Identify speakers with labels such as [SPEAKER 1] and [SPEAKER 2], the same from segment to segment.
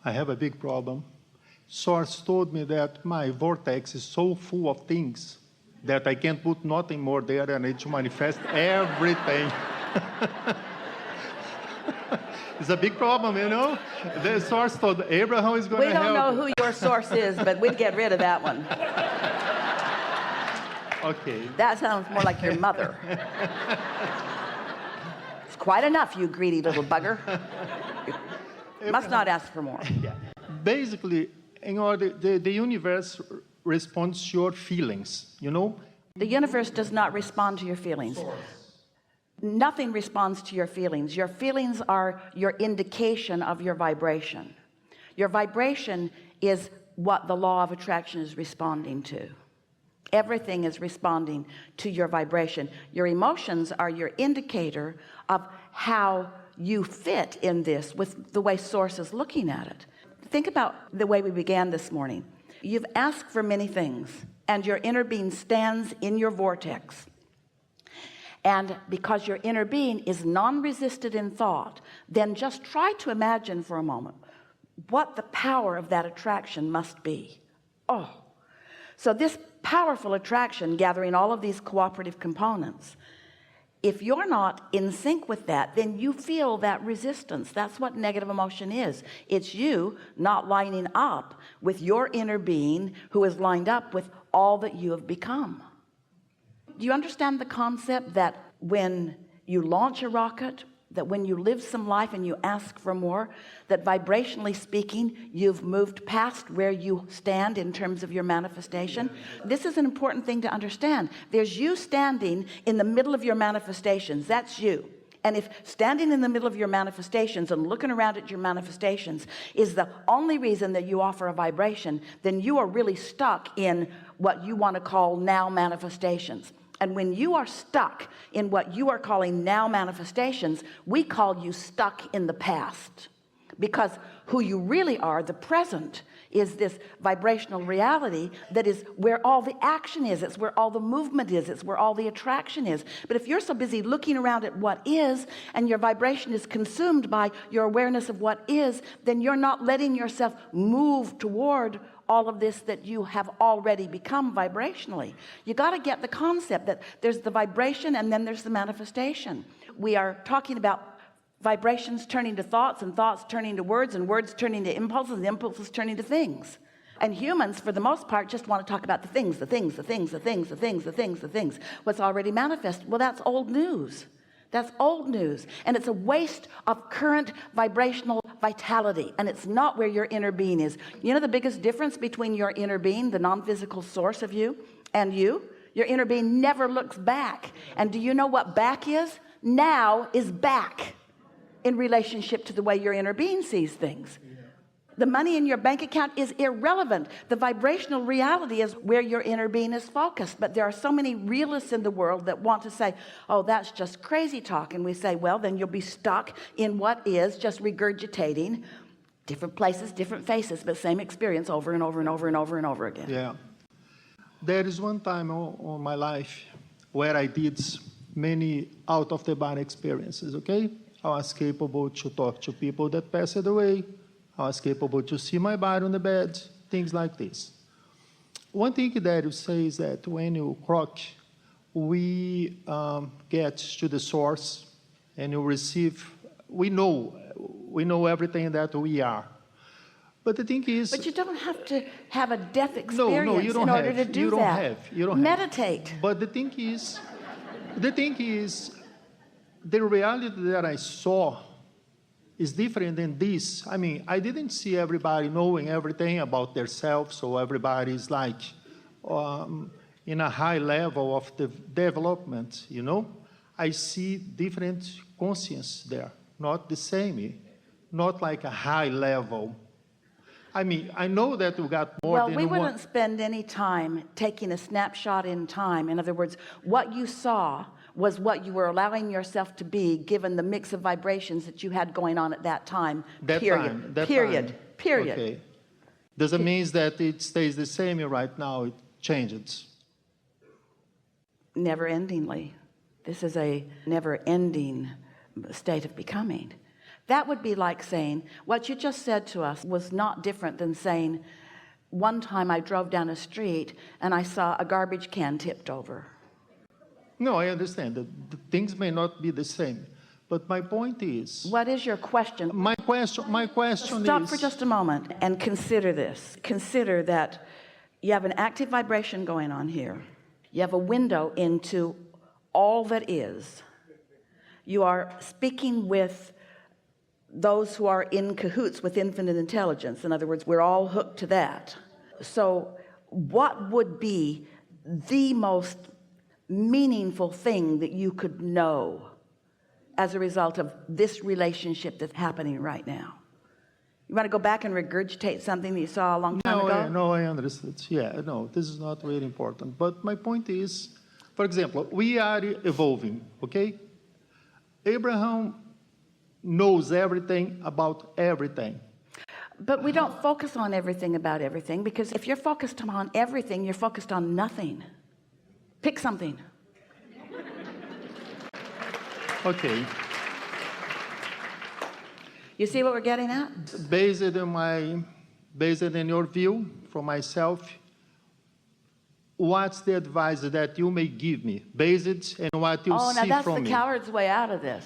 [SPEAKER 1] I have a big problem. Source told me that my vortex is so full of things that I can't put nothing more there, and it manifest everything. It's a big problem, you know? The source told Abraham is going to help.
[SPEAKER 2] We don't know who your source is, but we'd get rid of that one.
[SPEAKER 1] Okay.
[SPEAKER 2] That sounds more like your mother. It's quite enough, you greedy little bugger. You must not ask for more.
[SPEAKER 1] Yeah. Basically, in order, the universe responds to your feelings, you know?
[SPEAKER 2] The universe does not respond to your feelings. Nothing responds to your feelings. Your feelings are your indication of your vibration. Your vibration is what the law of attraction is responding to. Everything is responding to your vibration. Your emotions are your indicator of how you fit in this with the way Source is looking at it. Think about the way we began this morning. You've asked for many things, and your inner being stands in your vortex. And because your inner being is non-resistant in thought, then just try to imagine for a moment what the power of that attraction must be. Oh, so this powerful attraction gathering all of these cooperative components, if you're not in sync with that, then you feel that resistance. That's what negative emotion is. It's you not lining up with your inner being who is lined up with all that you have become. Do you understand the concept that when you launch a rocket, that when you live some life and you ask for more, that vibrationally speaking, you've moved past where you stand in terms of your manifestation? This is an important thing to understand. There's you standing in the middle of your manifestations. That's you. And if standing in the middle of your manifestations and looking around at your manifestations is the only reason that you offer a vibration, then you are really stuck in what you want to call now manifestations. And when you are stuck in what you are calling now manifestations, we call you stuck in the past, because who you really are, the present, is this vibrational reality that is where all the action is. It's where all the movement is. It's where all the attraction is. But if you're so busy looking around at what is, and your vibration is consumed by your awareness of what is, then you're not letting yourself move toward all of this that you have already become vibrationally. You got to get the concept that there's the vibration and then there's the manifestation. We are talking about vibrations turning to thoughts, and thoughts turning to words, and words turning to impulses, and impulses turning to things. And humans, for the most part, just want to talk about the things, what's already manifest. Well, that's old news. That's old news. And it's a waste of current vibrational vitality. And it's not where your inner being is. You know the biggest difference between your inner being, the non-physical source of you, and you? Your inner being never looks back. And do you know what back is? Now is back in relationship to the way your inner being sees things. The money in your bank account is irrelevant. The vibrational reality is where your inner being is focused. But there are so many realists in the world that want to say, oh, that's just crazy talk. And we say, well, then you'll be stuck in what is, just regurgitating different places, different faces, but same experience over and over and over and over and over again.
[SPEAKER 1] Yeah. There is one time on my life where I did many out-of-the-body experiences, okay? I was capable to talk to people that passed away. I was capable to see my body on the bed, things like this. One thing that you say is that when you croak, we get to the source and you receive, we know everything that we are. But the thing is...
[SPEAKER 2] But you don't have to have a death experience
[SPEAKER 1] no, you don't
[SPEAKER 2] in order to do that.
[SPEAKER 1] You don't
[SPEAKER 2] meditate.
[SPEAKER 1] Have. But the thing is, the reality that I saw is different than this. I mean, I didn't see everybody knowing everything about themselves, so everybody's like in a high level of the development, you know? I see different conscience there, not the same, not like a high level. I mean, I know that we got more than one.
[SPEAKER 2] Well, we wouldn't spend any time taking a snapshot in time. In other words, what you saw was what you were allowing yourself to be given the mix of vibrations that you had going on at that time, period. Period.
[SPEAKER 1] Okay. Doesn't mean that it stays the same right now, it changes.
[SPEAKER 2] Never-endingly. This is a never-ending state of becoming. That would be like saying, what you just said to us was not different than saying, one time I drove down a street and I saw a garbage can tipped over.
[SPEAKER 1] No, I understand that the things may not be the same, but my point is,
[SPEAKER 2] What is your question?
[SPEAKER 1] my question
[SPEAKER 2] Stop
[SPEAKER 1] is,
[SPEAKER 2] for just a moment and consider this. Consider that you have an active vibration going on here. You have a window into all that is. You are speaking with those who are in cahoots with infinite intelligence. In other words, we're all hooked to that. So what would be the most meaningful thing that you could know as a result of this relationship that's happening right now? You want to go back and regurgitate something that you saw a long time ago?
[SPEAKER 1] No, I understand. Yeah, no, this is not really important. But my point is, for example, we are evolving, okay? Abraham knows everything about everything.
[SPEAKER 2] But we don't focus on everything about everything, because if you're focused on everything, you're focused on nothing. Pick something.
[SPEAKER 1] Okay.
[SPEAKER 2] You see what we're getting at?
[SPEAKER 1] Based on your view for myself, what's the advice that you may give me based on what you
[SPEAKER 2] Oh, now
[SPEAKER 1] see
[SPEAKER 2] that's
[SPEAKER 1] from
[SPEAKER 2] the
[SPEAKER 1] me?
[SPEAKER 2] coward's way out of this.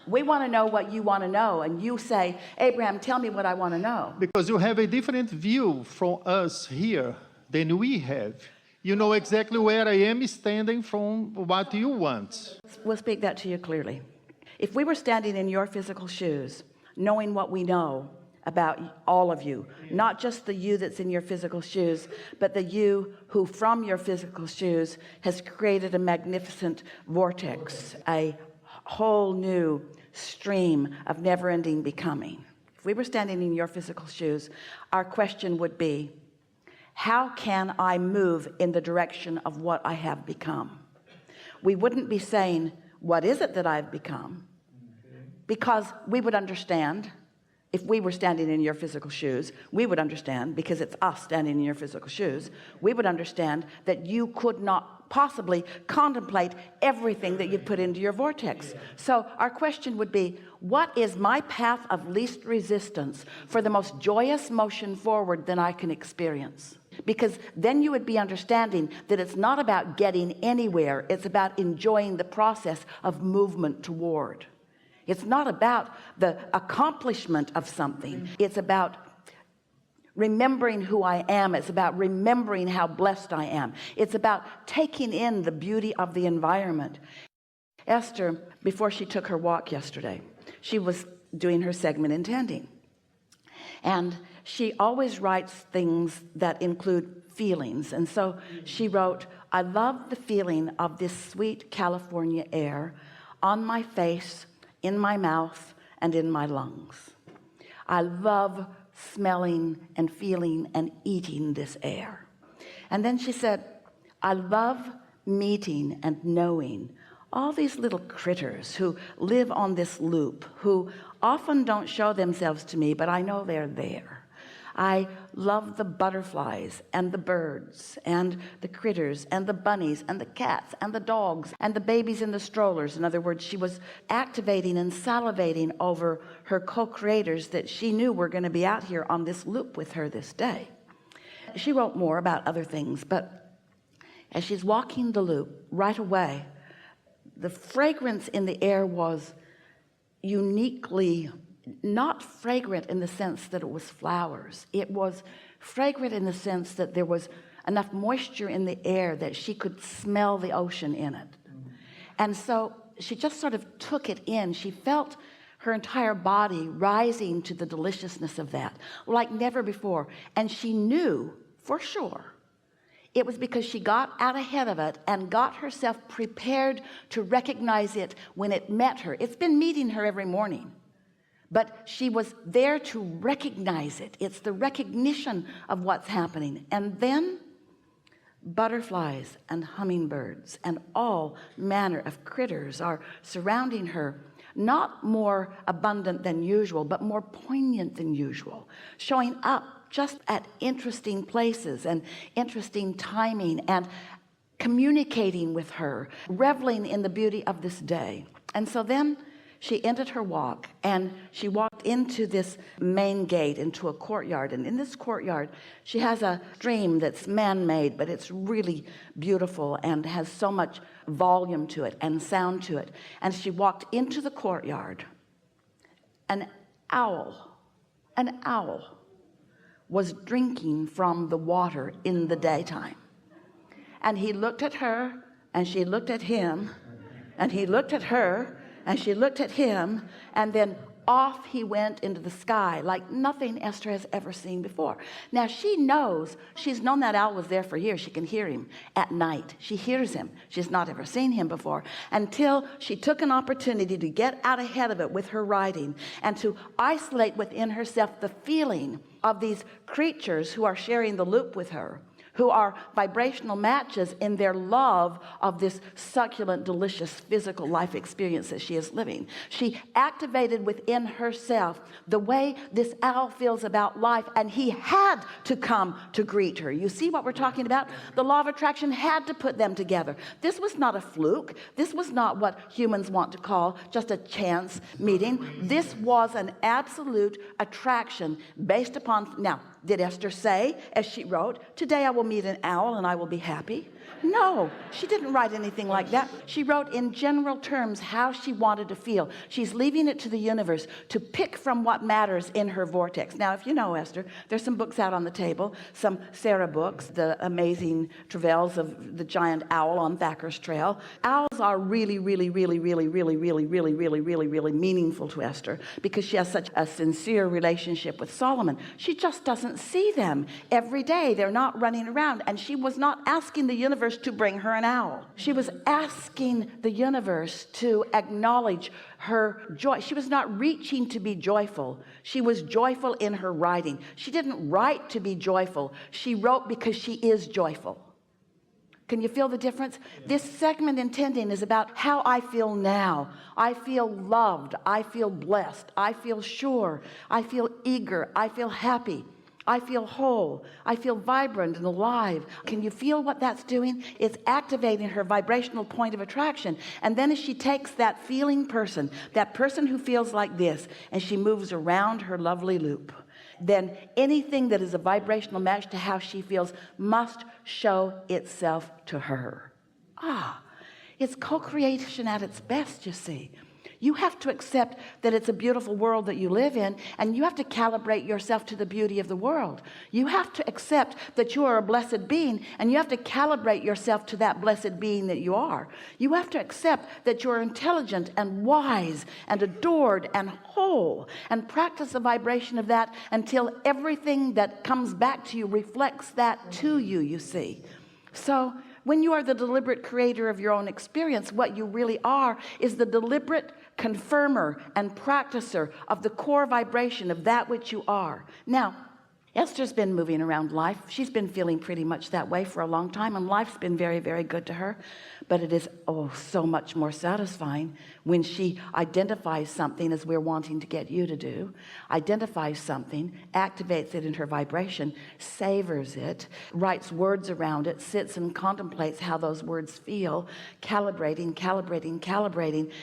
[SPEAKER 2] We want to know what you want to know, and you say, Abraham, tell me what I want to know.
[SPEAKER 1] Because you have a different view from us here than we have. You know exactly where I am standing from what you want.
[SPEAKER 2] We'll speak that to you clearly. If we were standing in your physical shoes, knowing what we know about all of you, not just the you that's in your physical shoes, but the you who from your physical shoes has created a magnificent vortex, a whole new stream of never-ending becoming. If we were standing in your physical shoes, our question would be, how can I move in the direction of what I have become? We wouldn't be saying, what is it that I've become? Because we would understand. If we were standing in your physical shoes, we would understand, because it's us standing in your physical shoes, we would understand that you could not possibly contemplate everything that you've put into your vortex. So our question would be, what is my path of least resistance for the most joyous motion forward that I can experience? Because then you would be understanding that it's not about getting anywhere, it's about enjoying the process of movement toward. It's not about the accomplishment of something. It's about remembering who I am. It's about remembering how blessed I am. It's about taking in the beauty of the environment. Esther, before she took her walk yesterday, she was doing her segment in tending. And she always writes things that include feelings. And so she wrote, I love the feeling of this sweet California air on my face, in my mouth, and in my lungs. I love smelling and feeling and eating this air. And then she said, I love meeting and knowing all these little critters who live on this loop, who often don't show themselves to me, but I know they're there. I love the butterflies and the birds and the critters and the bunnies and the cats and the dogs and the babies in the strollers. In other words, she was activating and salivating over her co-creators that she knew were going to be out here on this loop with her this day. She wrote more about other things, but as she's walking the loop, right away, the fragrance in the air was uniquely not fragrant in the sense that it was flowers. It was fragrant in the sense that there was enough moisture in the air that she could smell the ocean in it. And so she just sort of took it in. She felt her entire body rising to the deliciousness of that like never before. And she knew for sure it was because she got out ahead of it and got herself prepared to recognize it when it met her. It's been meeting her every morning, but she was there to recognize it. It's the recognition of what's happening. And then butterflies and hummingbirds and all manner of critters are surrounding her, not more abundant than usual, but more poignant than usual, showing up just at interesting places and interesting timing and communicating with her, reveling in the beauty of this day. And so then she ended her walk and she walked into this main gate, into a courtyard. And in this courtyard, she has a stream that's man-made, but it's really beautiful and has so much volume to it and sound to it. And she walked into the courtyard. An owl was drinking from the water in the daytime. And he looked at her, and she looked at him, and he looked at her, and she looked at him, and then off he went into the sky like nothing Esther has ever seen before. Now she knows, she's known that owl was there for years. She can hear him at night. She hears him. She's not ever seen him before, until she took an opportunity to get out ahead of it with her writing and to isolate within herself the feeling of these creatures who are sharing the loop with her, who are vibrational matches in their love of this succulent, delicious physical life experience that she is living. She activated within herself the way this owl feels about life, and he had to come to greet her. You see what we're talking about? The law of attraction had to put them together. This was not a fluke. This was not what humans want to call just a chance meeting. This was an absolute attraction based upon, now, did Esther say, as she wrote, today I will meet an owl and I will be happy? No, she didn't write anything like that. She wrote in general terms how she wanted to feel. She's leaving it to the universe to pick from what matters in her vortex. Now, if you know Esther, there's some books out on the table, some Sarah books, The Amazing Travails of the Giant Owl on Thacker's Trail. Owls are really, really, really, really, really, really, really, really, really, really meaningful to Esther because she has such a sincere relationship with Solomon. She just doesn't see them every day. They're not running around, and she was not asking the universe to bring her an owl. She was asking the universe to acknowledge her joy. She was not reaching to be joyful. She was joyful in her writing. She didn't write to be joyful. She wrote because she is joyful. Can you feel the difference? This segment intending is about how I feel now. I feel loved. I feel blessed. I feel sure. I feel eager. I feel happy. I feel whole. I feel vibrant and alive. Can you feel what that's doing? It's activating her vibrational point of attraction. And then as she takes that feeling person, that person who feels like this, and she moves around her lovely loop, then anything that is a vibrational match to how she feels must show itself to her. It's co-creation at its best, you see. You have to accept that it's a beautiful world that you live in, and you have to calibrate yourself to the beauty of the world. You have to accept that you are a blessed being, and you have to calibrate yourself to that blessed being that you are. You have to accept that you're intelligent and wise and adored and whole, and practice the vibration of that until everything that comes back to you reflects that to you, you see. So when you are the deliberate creator of your own experience, what you really are is the deliberate confirmer and practicer of the core vibration of that which you are. Now, Esther's been moving around life. She's been feeling pretty much that way for a long time, and life's been very, very good to her. But it is, so much more satisfying when she identifies something, as we're wanting to get you to do, identifies something, activates it in her vibration, savors it, writes words around it, sits and contemplates how those words feel, calibrating,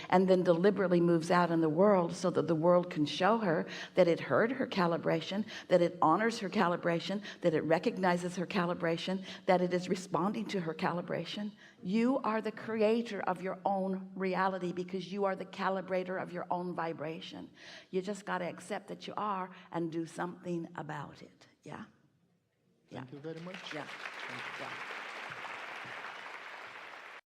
[SPEAKER 2] and then deliberately moves out in the world so that the world can show her that it heard her calibration, that it honors her calibration, that it recognizes her calibration, that it is responding to her calibration. You are the creator of your own reality because you are the calibrator of your own vibration. You just got to accept that you are and do something about it. Yeah?
[SPEAKER 1] Thank you very much.
[SPEAKER 2] Yeah. Yeah.